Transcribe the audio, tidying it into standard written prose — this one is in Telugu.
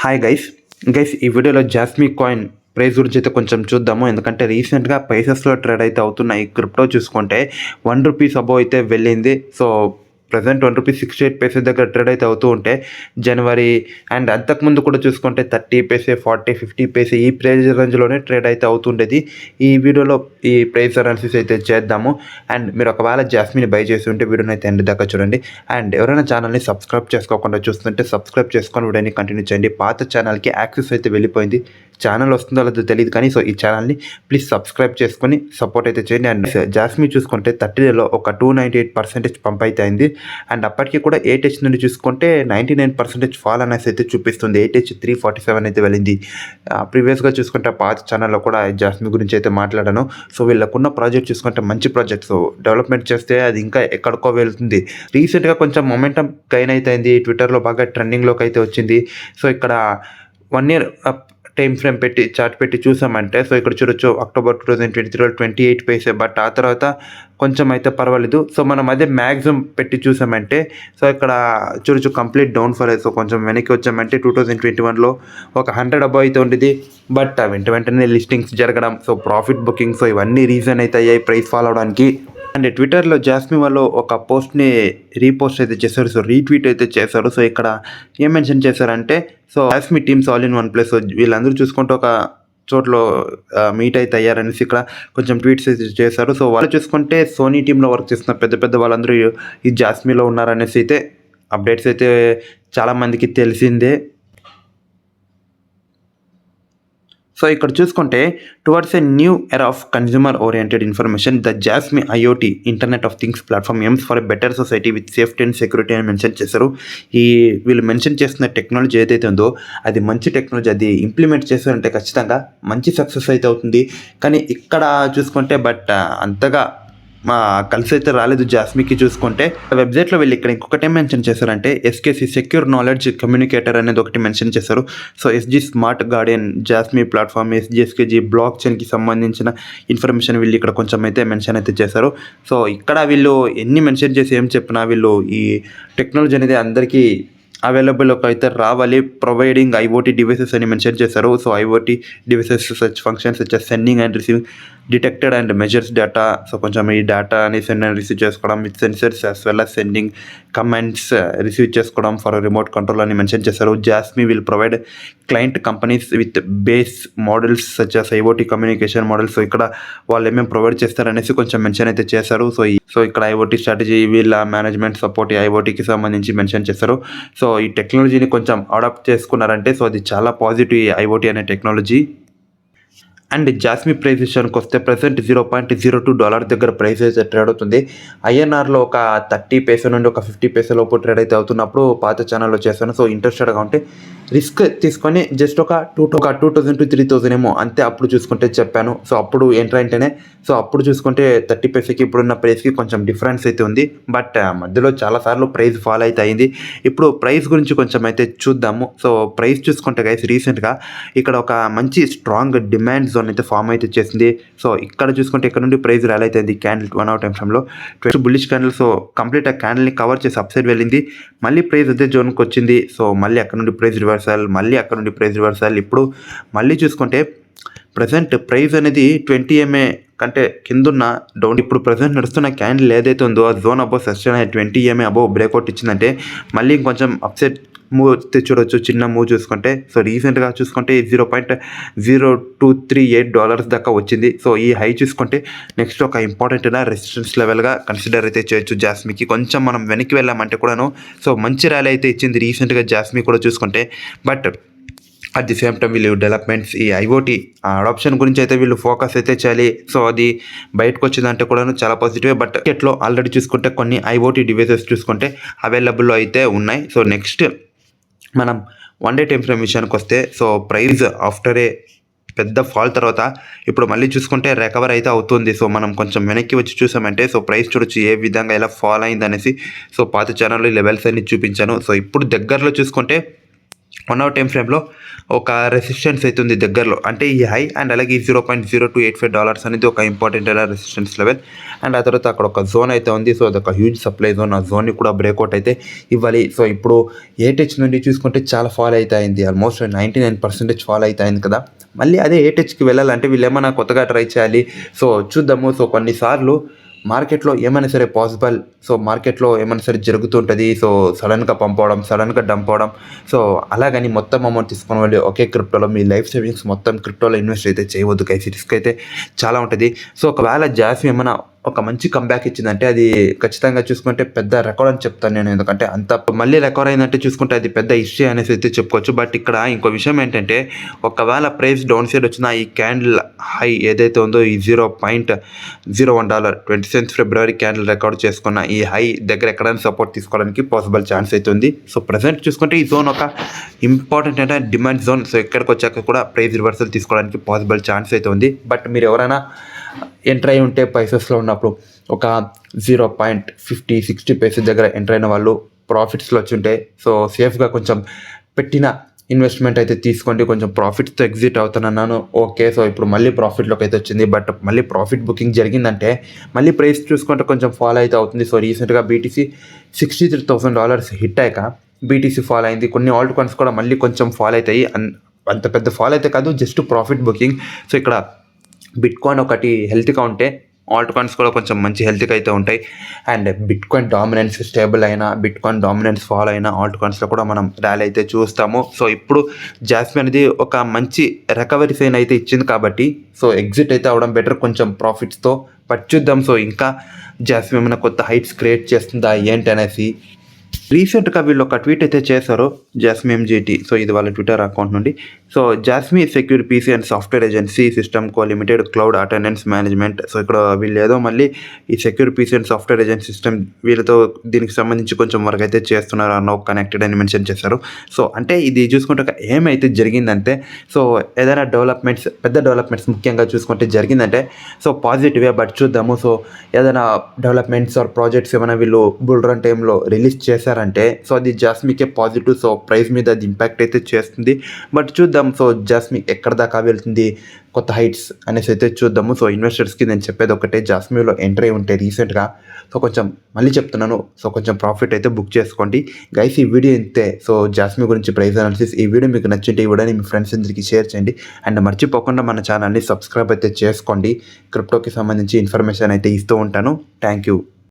హాయ్ గైస్ ఈ వీడియోలో జాస్మీ కాయిన్ ప్రైస్ గురించి అయితే కొంచెం చూద్దాము. ఎందుకంటే రీసెంట్గా ప్రైసెస్లో ట్రేడ్ అయితే అవుతున్నాయి. క్రిప్టో చూసుకుంటే ₹1 అబోవ్ అయితే వెళ్ళింది. సో ప్రజెంట్ ₹1.68 దగ్గర ట్రేడ్ అయితే అవుతూ ఉంటే జనవరి అండ్ అంతకుముందు కూడా చూసుకుంటే 30 40 50 ఈ ప్రైస్ రేంజ్లోనే ట్రేడ్ అయితే అవుతుండేది. ఈ వీడియోలో ఈ ప్రైస్ అనాలిసిస్ అయితే చేద్దాము. అండ్ మీరు ఒకవేళ జాస్మిన్ బై చేసి ఉంటే వీడియోని అయితే ఎండ్ దాకా చూడండి. అండ్ ఎవరైనా ఛానల్ని సబ్స్క్రైబ్ చేసుకోకుండా చూస్తుంటే సబ్స్క్రైబ్ చేసుకొని వీడియోని కంటిన్యూ చేయండి. పాత ఛానల్కి యాక్సెస్ అయితే వెళ్ళిపోయింది. ఛానల్ వస్తుందో లేదో తెలియదు కానీ సో ఈ ఛానల్ని ప్లీజ్ సబ్స్క్రైబ్ చేసుకొని సపోర్ట్ అయితే చేయండి. అండ్ జాస్మిన్ చూసుకుంటే 30 ఒక 298% పంప్ అయితే అయింది. అండ్ అప్పటికి కూడా 8H నుండి చూసుకుంటే 99% ఫాల్ అనేసి అయితే చూపిస్తుంది. 8H 347 అయితే వెళ్ళింది. ప్రీవియస్గా చూసుకుంటే పాత ఛానల్లో కూడా జాస్మిన్ గురించి అయితే మాట్లాడాను. సో వీళ్ళకున్న ప్రాజెక్ట్ చూసుకుంటే మంచి ప్రాజెక్ట్. సో డెవలప్మెంట్ చేస్తే అది ఇంకా ఎక్కడికో వెళ్తుంది. రీసెంట్గా కొంచెం మొమెంటం గైన్ అయితే అయింది. ట్విట్టర్లో బాగా ట్రెండింగ్లోకి అయితే వచ్చింది. సో ఇక్కడ 1 year టైం ఫ్రేమ్ పెట్టి చార్ట్ పెట్టి చూసామంటే సో ఇక్కడ చూడొచ్చు అక్టోబర్ 2023 28 బట్ ఆ తర్వాత కొంచెం అయితే పర్వాలేదు. సో మనం అదే మ్యాక్సిమం పెట్టి చూసామంటే సో ఇక్కడ చూడొచ్చు కంప్లీట్ డౌన్ ఫాల్. సో కొంచెం వెనక్కి వచ్చామంటే 2021లో ఒక 100 అబోవ్ అయితే ఉండేది. బట్ వెంటనే లిస్టింగ్స్ జరగడం, సో ప్రాఫిట్ బుకింగ్, సో ఇవన్నీ రీజన్ అయితే అయ్యాయి ప్రైస్ ఫాల్ అవడానికి. అండ్ ట్విట్టర్లో జాస్మిన్ వాళ్ళు ఒక పోస్ట్ని రీపోస్ట్ అయితే చేశారు. సో రీట్వీట్ అయితే చేశారు. సో ఇక్కడ ఏం మెన్షన్ చేశారంటే so jasmine teams all in one place. వీళ్ళందరూ చూసుకుంటూ ఒక చోట్లో మీట్ అయితే అయ్యారనేసి ఇక్కడ కొంచెం ట్వీట్స్ అయితే చేశారు. సో వాళ్ళు చూసుకుంటే సోనీ టీంలో వర్క్ చేస్తున్న పెద్ద వాళ్ళందరూ ఈ జాస్మిన్లో ఉన్నారనేసి అయితే అప్డేట్స్ అయితే చాలామందికి తెలిసిందే. సో ఇక్కడ చూసుకుంటే towards a new era of consumer oriented information the jasmine IoT internet of things platform AIIMS for a better society with safety and security అని మెన్షన్ చేశారు. వీళ్ళు మెన్షన్ చేస్తున్న టెక్నాలజీ ఏదైతే ఉందో అది మంచి టెక్నాలజీ. అది ఇంప్లిమెంట్ చేశారంటే ఖచ్చితంగా మంచి సక్సెస్ అయితే అవుతుంది. కానీ ఇక్కడ చూసుకుంటే బట్ అంతగా కలిసి అయితే రాలేదు జాస్మిన్కి. చూసుకుంటే వెబ్సైట్లో వెళ్ళి ఇక్కడ ఇంకొకటి ఏం మెన్షన్ చేశారంటే SKC సెక్యూర్ నాలెడ్జ్ కమ్యూనికేటర్ అనేది ఒకటి మెన్షన్ చేశారు. So SG smart guardian jasmine platform SGSKG block చైన్కి సంబంధించిన ఇన్ఫర్మేషన్ వీళ్ళు ఇక్కడ కొంచెం అయితే మెన్షన్ అయితే చేశారు. సో ఇక్కడ వీళ్ళు ఎన్ని మెన్షన్ చేసి ఏం చెప్పినా వీళ్ళు ఈ టెక్నాలజీ అనేది అందరికీ అవైలబుల్ అయితే రావాలి. ప్రొవైడింగ్ IoT డివైసెస్ అని మెన్షన్ చేశారు. So IoT devices such functions such sending and receiving detected and measures data. So కొంచెం ఈ డేటాని సెండ్ అండ్ రిసీవ్ చేసుకోవడం with sensors as well as sending comments receive చేసుకోవడం ఫర్ రిమోట్ కంట్రోల్ అని మెన్షన్ చేశారు. Jasmine will provide client companies with base models such as IoT communication models. So ఇక్కడ వాళ్ళు ఏమేమి ప్రొవైడ్ చేస్తారనేసి కొంచెం మెన్షన్ అయితే చేశారు. సో ఇక్కడ IoT స్ట్రాటజీ వీళ్ళ మేనేజ్మెంట్ సపోర్ట్ IoTకి సంబంధించి మెన్షన్ చేశారు. సో ఈ టెక్నాలజీని కొంచెం అడాప్ట్ చేసుకున్నారంటే సో అది చాలా పాజిటివ్ IoT అనే టెక్నాలజీ. అండ్ జాస్మిన్ ప్రైస్ విషయానికి వస్తే ప్రజెంట్ $0.02 దగ్గర ప్రైస్ అయితే ట్రేడ్ అవుతుంది. INRలో ఒక 30 పైసా నుండి ఒక 50 పైసా లోపు ట్రేడ్ అయితే అవుతున్నప్పుడు పాత ఛానల్లో చేశాను. సో ఇంట్రెస్టెడ్గా ఉంటే రిస్క్ తీసుకొని జస్ట్ ఒక 2,000 to 3,000 ఏమో అంతే అప్పుడు చూసుకుంటే చెప్పాను. సో అప్పుడు ఏంటంటేనే సో అప్పుడు చూసుకుంటే 30 పైసకి ఇప్పుడున్న ప్రైస్కి కొంచెం డిఫరెన్స్ అయితే ఉంది. బట్ మధ్యలో చాలాసార్లు ప్రైస్ ఫాల్ అయితే అయింది. ఇప్పుడు ప్రైస్ గురించి కొంచెం అయితే చూద్దాము. సో ప్రైస్ చూసుకుంటే గైస్ రీసెంట్గా ఇక్కడ ఒక మంచి స్ట్రాంగ్ డిమాండ్ జోన్ అయితే ఫామ్ అయితే చేసింది. సో ఇక్కడ చూసుకుంటే ఇక్కడ నుండి ప్రైస్ ర్యాలీ అయితే అయింది. క్యాండిల్ 1 hour టైం ఫ్రేమ్లో బుల్లిష్ క్యాండిల్. సో కంప్లీట్ ఆ క్యాండిల్ని కవర్ చేసి అప్ సైడ్ వెళ్ళింది. మళ్ళీ ప్రైస్ అదే జోన్కి వచ్చింది. సో మళ్ళీ అక్కడ నుండి ప్రైస్ రివర్సల్, మళ్ళీ అక్కడ నుండి ప్రైస్ రివర్సల్. ఇప్పుడు మళ్ళీ చూసుకుంటే ప్రజెంట్ ప్రైస్ అనేది 20 MA కంటే కిందున్న డౌన్. ఇప్పుడు ప్రజెంట్ నడుస్తున్న క్యాండిల్ ఏదైతే ఉందో ఆ zone above sustain 20 MA above breakout ఇచ్చిందంటే మళ్ళీ కొంచెం అప్సెట్ మూవ్ చూడొచ్చు. చిన్న మూవ్ చూసుకుంటే సో రీసెంట్గా చూసుకుంటే $0.0238 దాకా వచ్చింది. సో ఈ హై చూసుకుంటే నెక్స్ట్ ఒక ఇంపార్టెంట్ రెసిస్టెన్స్ లెవెల్గా కన్సిడర్ అయితే చేయొచ్చు జాస్మిన్కి. కొంచెం మనం వెనక్కి వెళ్ళామంటే కూడాను సో మంచి ర్యాలీ అయితే ఇచ్చింది రీసెంట్గా జాస్మిన్ కూడా చూసుకుంటే. But at the same time వీళ్ళు డెవలప్మెంట్స్ ఈ IoT అడాప్షన్ గురించి అయితే వీళ్ళు ఫోకస్ అయితే చేయాలి. సో అది బయటకు వచ్చిందంటే కూడాను చాలా పాజిటివ్. బట్ మార్కెట్లో ఆల్రెడీ చూసుకుంటే కొన్ని IoT డివైసెస్ చూసుకుంటే అవైలబుల్లో అయితే ఉన్నాయి. సో నెక్స్ట్ మనం 1 day టైం ఫ్రేమ్ విషయానికి వస్తే సో ప్రైస్ ఆఫ్టర్ ఏ పెద్ద ఫాల్ తర్వాత ఇప్పుడు మళ్ళీ చూసుకుంటే రికవర్ అయితే అవుతుంది. సో మనం కొంచెం వెనక్కి వచ్చి చూసామంటే సో ప్రైస్ చూడొచ్చు ఏ విధంగా ఎలా ఫాల్ అయింది అనేసి. సో పాత ఛానల్లో లెవెల్స్ అన్ని చూపించాను. సో ఇప్పుడు దగ్గరలో చూసుకుంటే 1 అవర్ టైం ఫ్రేమ్లో ఒక రెసిస్టెన్స్ అయితే ఉంది దగ్గరలో, అంటే ఈ హై అండ్ అలాగే ఈ $0.0285 అనేది ఒక ఇంపార్టెంట్ రెసిస్టెన్స్ లెవెల్. అండ్ ఆ తర్వాత అక్కడ ఒక జోన్ అయితే ఉంది. సో అదొక హ్యూజ్ సప్లై జోన్. ఆ జోన్ని కూడా బ్రేక్అవుట్ అయితే ఇవ్వాలి. సో ఇప్పుడు ఏటెచ్ నుండి చూసుకుంటే చాలా ఫాల్ అయితే అయింది, ఆల్మోస్ట్ 99% ఫాల్ అయితే అయింది కదా. మళ్ళీ అదే ఏటెచ్కి వెళ్ళాలంటే వీళ్ళు ఏమైనా కొత్తగా ట్రై చేయాలి. సో చూద్దాము. సో కొన్నిసార్లు మార్కెట్లో ఏమైనా సరే పాసిబుల్. సో మార్కెట్లో ఏమైనా సరే జరుగుతుంటుంది. సో సడన్గా పంప్ అవడం, సడన్గా డంప్ అవడం. సో అలాగని మొత్తం అమౌంట్ తీసుకొని వెళ్ళి ఒకే క్రిప్టోలో మీ లైఫ్ సేవింగ్స్ మొత్తం క్రిప్టోలో ఇన్వెస్ట్ అయితే చేయవద్దు గైస్. రిస్క్ అయితే చాలా ఉంటుంది. సో ఒకవేళ జాస్మి ఏమైనా ఒక మంచి కంబ్యాక్ ఇచ్చిందంటే అది ఖచ్చితంగా చూసుకుంటే పెద్ద రికార్డ్ అని చెప్తాను నేను. ఎందుకంటే అంత మళ్ళీ రికవర్ అయిందంటే చూసుకుంటే అది పెద్ద హిస్టరీ అనేసి అయితే చెప్పుకోవచ్చు. బట్ ఇక్కడ ఇంకో విషయం ఏంటంటే, ఒకవేళ ప్రైస్ డౌన్ సైడ్ వచ్చిన ఈ క్యాండిల్ హై ఏదైతే ఉందో ఈ $0.01 20 ఫిబ్రవరి క్యాండిల్ రికార్డ్ చేసుకున్న ఈ హై దగ్గర ఎక్కడైనా సపోర్ట్ తీసుకోవడానికి పాసిబుల్ ఛాన్స్ అయితే ఉంది. సో ప్రజెంట్ చూసుకుంటే ఈ జోన్ ఒక ఇంపార్టెంట్ అంటే డిమాండ్ జోన్. సో ఇక్కడికి వచ్చాక కూడా ప్రైస్ రివర్సల్ తీసుకోవడానికి పాసిబుల్ ఛాన్స్ అయితే ఉంది. బట్ మీరు ఎవరైనా ఎంటర్ అయి ఉంటే పైసెస్లో ఉన్నప్పుడు ఒక 0.50-60 దగ్గర ఎంటర్ అయిన వాళ్ళు ప్రాఫిట్స్లో వచ్చి ఉంటే సో సేఫ్గా కొంచెం పెట్టిన ఇన్వెస్ట్మెంట్ అయితే తీసుకోండి. కొంచెం ప్రాఫిట్స్తో ఎగ్జిట్ అవుతానన్నాను, ఓకే. సో ఇప్పుడు మళ్ళీ ప్రాఫిట్లోకి అయితే వచ్చింది. బట్ మళ్ళీ ప్రాఫిట్ బుకింగ్ జరిగిందంటే మళ్ళీ ప్రైస్ చూసుకుంటే కొంచెం ఫాల్ అయితే అవుతుంది. సో రీసెంట్గా బీటీసీ $63,000 హిట్ అయ్యాక బీటీసీ ఫాల్ అయింది. కొన్ని ఆల్ట్ కాయిన్స్ కూడా మళ్ళీ కొంచెం ఫాల్ అవుతాయి. అంత పెద్ద ఫాల్ అయితే కాదు, జస్ట్ ప్రాఫిట్ బుకింగ్. సో ఇక్కడ బిట్కాయిన్ ఒకటి హెల్త్గా ఉంటే ఆల్ట్ కాయిన్స్ కూడా కొంచెం మంచి హెల్త్గా అయితే ఉంటాయి. అండ్ బిట్కాయిన్ డామినెన్స్ స్టేబుల్ అయినా, బిట్కాయిన్ డామినెన్స్ ఫాల్ అయినా ఆల్ట్ కాయిన్స్లో కూడా మనం ర్యాలీ అయితే చూస్తాము. సో ఇప్పుడు జాస్మి అనేది ఒక మంచి రికవరీ సైన్ అయితే ఇచ్చింది కాబట్టి సో ఎగ్జిట్ అయితే అవడం బెటర్ కొంచెం ప్రాఫిట్స్తో. బట్ చూద్దాం. సో ఇంకా జాస్మి ఏమైనా కొత్త హైట్స్ క్రియేట్ చేస్తుందా ఏంటి అనేసి. రీసెంట్గా వీళ్ళు ఒక ట్వీట్ అయితే చేశారు, జాస్మి ఎంజీటీ. సో ఇది వాళ్ళ ట్విట్టర్ అకౌంట్ నుండి. So జాస్మి secure PC and software agency system co limited cloud attendance management. So ఇక్కడ వీళ్ళు ఏదో మళ్ళీ ఈ secure PC and software agency system వీళ్ళతో దీనికి సంబంధించి కొంచెం వర్క్ అయితే చేస్తున్నారు అన్న కనెక్టెడ్ అని మెన్షన్ చేశారు. సో అంటే ఇది చూసుకుంటే ఏమైతే జరిగిందంటే, సో ఏదైనా డెవలప్మెంట్స్, పెద్ద డెవలప్మెంట్స్ ముఖ్యంగా చూసుకుంటే జరిగిందంటే సో పాజిటివే. బట్ చూద్దాము. సో ఏదైనా డెవలప్మెంట్స్ ఆర్ ప్రాజెక్ట్స్ ఏమైనా వీళ్ళు బుల్ రన్ టైంలో రిలీజ్ చేశారంటే సో అది జాస్మికే పాజిటివ్. సో ప్రైస్ మీద అది ఇంపాక్ట్ అయితే చేస్తుంది. బట్ చూద్దాం. సో జాస్మి ఎక్కడ దాకా వెళ్తుంది, కొత్త హైట్స్ అనేసి అయితే చూద్దాము. సో ఇన్వెస్టర్స్కి నేను చెప్పేది ఒకటే, జాస్మిలో ఎంట్రీ ఉంటే రీసెంట్గా సో కొంచెం మళ్ళీ చెప్తున్నాను, సో కొంచెం ప్రాఫిట్ అయితే బుక్ చేసుకోండి గైస్. ఈ వీడియో ఇంతే. సో జాస్మి గురించి ప్రైస్ అనాలిసిస్. ఈ వీడియో మీకు నచ్చింటే ఈ వీడియోని మీ ఫ్రెండ్స్ అందరికీ షేర్ చేయండి. అండ్ మర్చిపోకుండా మన ఛానల్ని సబ్స్క్రైబ్ అయితే చేసుకోండి. క్రిప్టోకి సంబంధించి ఇన్ఫర్మేషన్ అయితే ఇస్తూ ఉంటాను. Thank you.